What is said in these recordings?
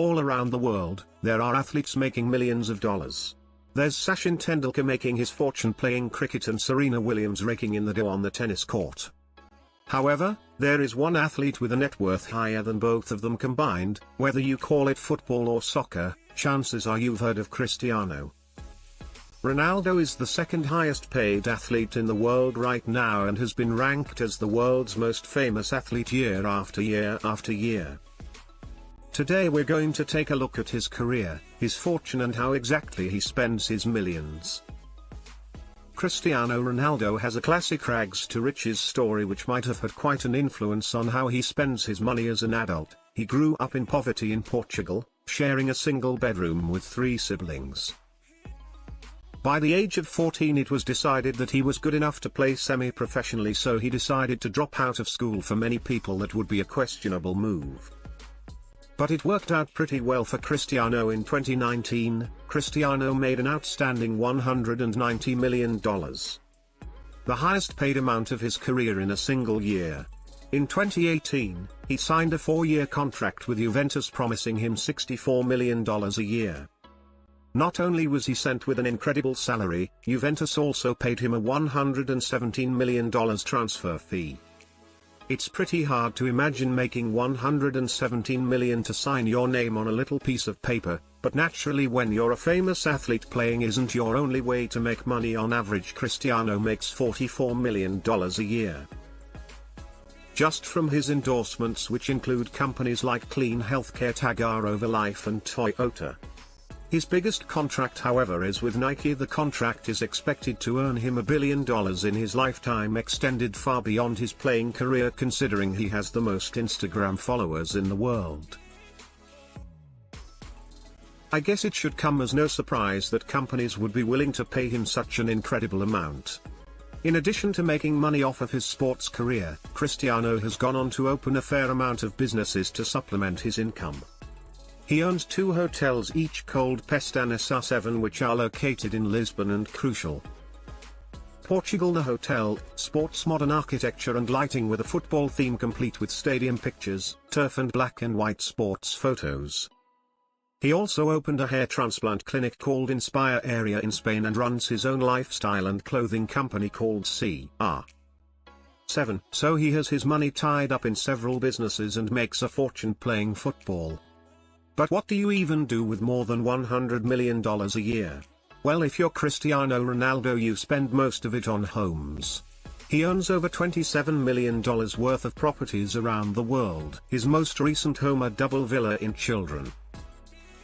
All around the world, there are athletes making millions of dollars. There's Sachin Tendulkar making his fortune playing cricket and Serena Williams raking in the dough on the tennis court. However, there is one athlete with a net worth higher than both of them combined. Whether you call it football or soccer, chances are you've heard of Cristiano Ronaldo is the second highest paid athlete in the world right now and has been ranked as the world's most famous athlete year after year after year. Today we're going to take a look at his career, his fortune and how exactly he spends his millions. Cristiano Ronaldo has a classic rags to riches story which might have had quite an influence on how he spends his money as an adult. He grew up in poverty in Portugal, sharing a single bedroom with 3 siblings. By the age of 14 it was decided that he was good enough to play semi-professionally, so he decided to drop out of school. For many people that would be a questionable move. But it worked out pretty well for Cristiano. In 2019, Cristiano made an outstanding $190 million. The highest paid amount of his career in a single year. In 2018, he signed a 4-year contract with Juventus promising him $64 million a year. Not only was he sent with an incredible salary, Juventus also paid him a $117 million transfer fee. It's pretty hard to imagine making $117 million to sign your name on a little piece of paper, but naturally when you're a famous athlete, playing isn't your only way to make money. On average, Cristiano makes $44 million a year. Just from his endorsements, which include companies like Clean Healthcare, Tagar Overlife and Toyota. His biggest contract, however, is with Nike. The contract is expected to earn him $1 billion in his lifetime, extended far beyond his playing career considering he has the most Instagram followers in the world. I guess it should come as no surprise that companies would be willing to pay him such an incredible amount. In addition to making money off of his sports career, Cristiano has gone on to open a fair amount of businesses to supplement his income. He owns 2 hotels, each called Pestana 7, which are located in Lisbon and Crucial, Portugal. The hotel sports modern architecture and lighting with a football theme, complete with stadium pictures, turf and black and white sports photos. He also opened a hair transplant clinic called Inspire Area in Spain and runs his own lifestyle and clothing company called CR7. So he has his money tied up in several businesses and makes a fortune playing football. But what do you even do with more than $100 million a year? Well, if you're Cristiano Ronaldo, you spend most of it on homes. He owns over $27 million worth of properties around the world. His most recent home, a double villa in Children,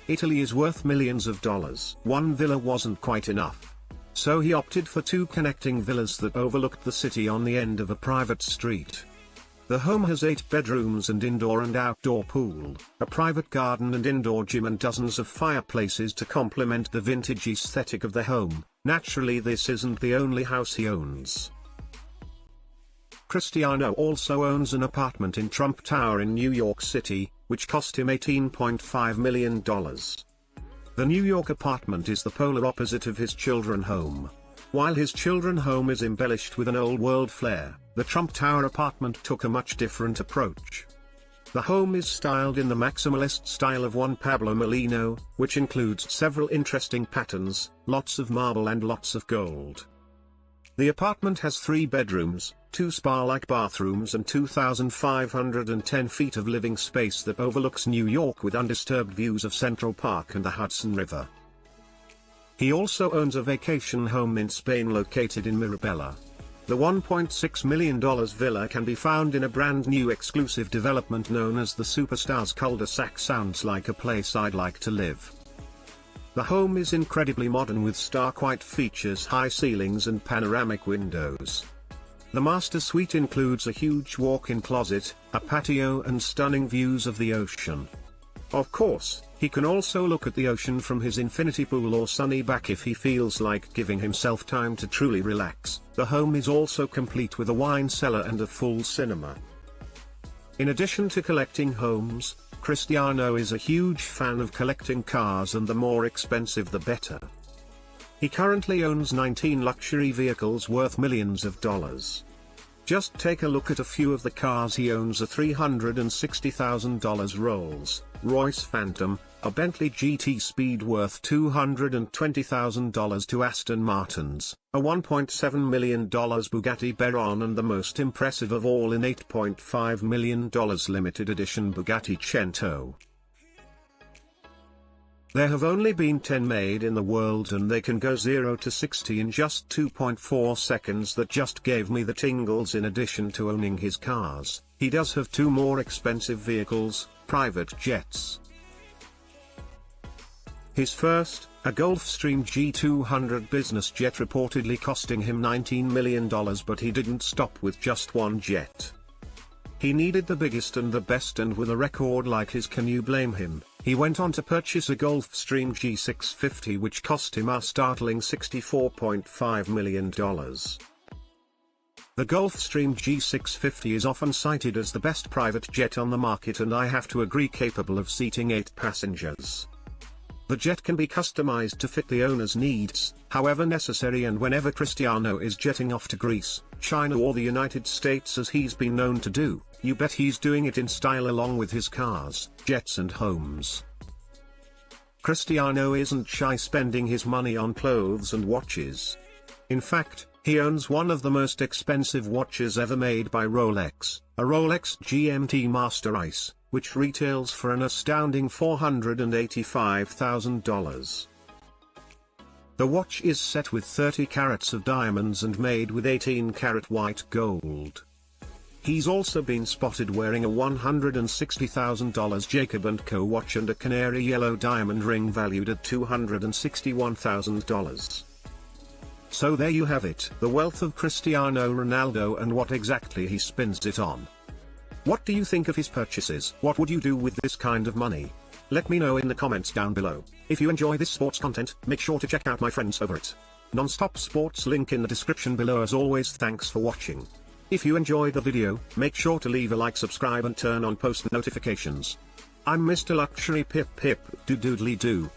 Italy, is worth millions of dollars. One villa wasn't quite enough, so he opted for 2 connecting villas that overlooked the city on the end of a private street. The home has 8 bedrooms and indoor and outdoor pool, a private garden and indoor gym, and dozens of fireplaces to complement the vintage aesthetic of the home. Naturally, this isn't the only house he owns. Cristiano also owns an apartment in Trump Tower in New York City, which cost him $18.5 million. The New York apartment is the polar opposite of his Children home. While his Children home is embellished with an old-world flair, the Trump Tower apartment took a much different approach. The home is styled in the maximalist style of Juan Pablo Molino, which includes several interesting patterns, lots of marble and lots of gold. The apartment has 3 bedrooms, 2 spa-like bathrooms and 2,510 feet of living space that overlooks New York with undisturbed views of Central Park and the Hudson River. He also owns a vacation home in Spain located in Mirabella. The $1.6 million villa can be found in a brand new exclusive development known as the Superstars Cul-de-sac. Sounds like a place I'd like to live. The home is incredibly modern with stark white features, high ceilings and panoramic windows. The master suite includes a huge walk-in closet, a patio and stunning views of the ocean. Of course, he can also look at the ocean from his infinity pool or sunny back if he feels like giving himself time to truly relax. The home is also complete with a wine cellar and a full cinema. In addition to collecting homes, Cristiano is a huge fan of collecting cars, and the more expensive the better. He currently owns 19 luxury vehicles worth millions of dollars. Just take a look at a few of the cars he owns: a $360,000 Rolls-Royce Phantom, a Bentley GT Speed worth $220,000 to Aston Martins, a $1.7 million Bugatti Veyron, and the most impressive of all in $8.5 million limited edition Bugatti Cento. There have only been 10 made in the world, and they can go 0 to 60 in just 2.4 seconds. That just gave me the tingles. In addition to owning his cars, he does have two more expensive vehicles, private jets. His first, a Gulfstream G200 business jet, reportedly costing him $19 million, but he didn't stop with just one jet. He needed the biggest and the best, and with a record like his, can you blame him? He went on to purchase a Gulfstream G650, which cost him a startling $64.5 million. The Gulfstream G650 is often cited as the best private jet on the market, and I have to agree, capable of seating 8 passengers. The jet can be customized to fit the owner's needs, however necessary, and whenever Cristiano is jetting off to Greece, China, or the United States, as he's been known to do, you bet he's doing it in style along with his cars, jets and homes. Cristiano isn't shy spending his money on clothes and watches. In fact, he owns one of the most expensive watches ever made by Rolex, a Rolex GMT Master Ice, which retails for an astounding $485,000. The watch is set with 30 carats of diamonds and made with 18-carat white gold. He's also been spotted wearing a $160,000 Jacob & Co. watch and a canary yellow diamond ring valued at $261,000. So there you have it, the wealth of Cristiano Ronaldo and what exactly he spends it on. What do you think of his purchases? What would you do with this kind of money? Let me know in the comments down below. If you enjoy this sports content, make sure to check out my friends over at Nonstop Sports, link in the description below. As always, thanks for watching. If you enjoyed the video, make sure to leave a like, subscribe and turn on post notifications. I'm Mr. Luxury Pip, do doodly do.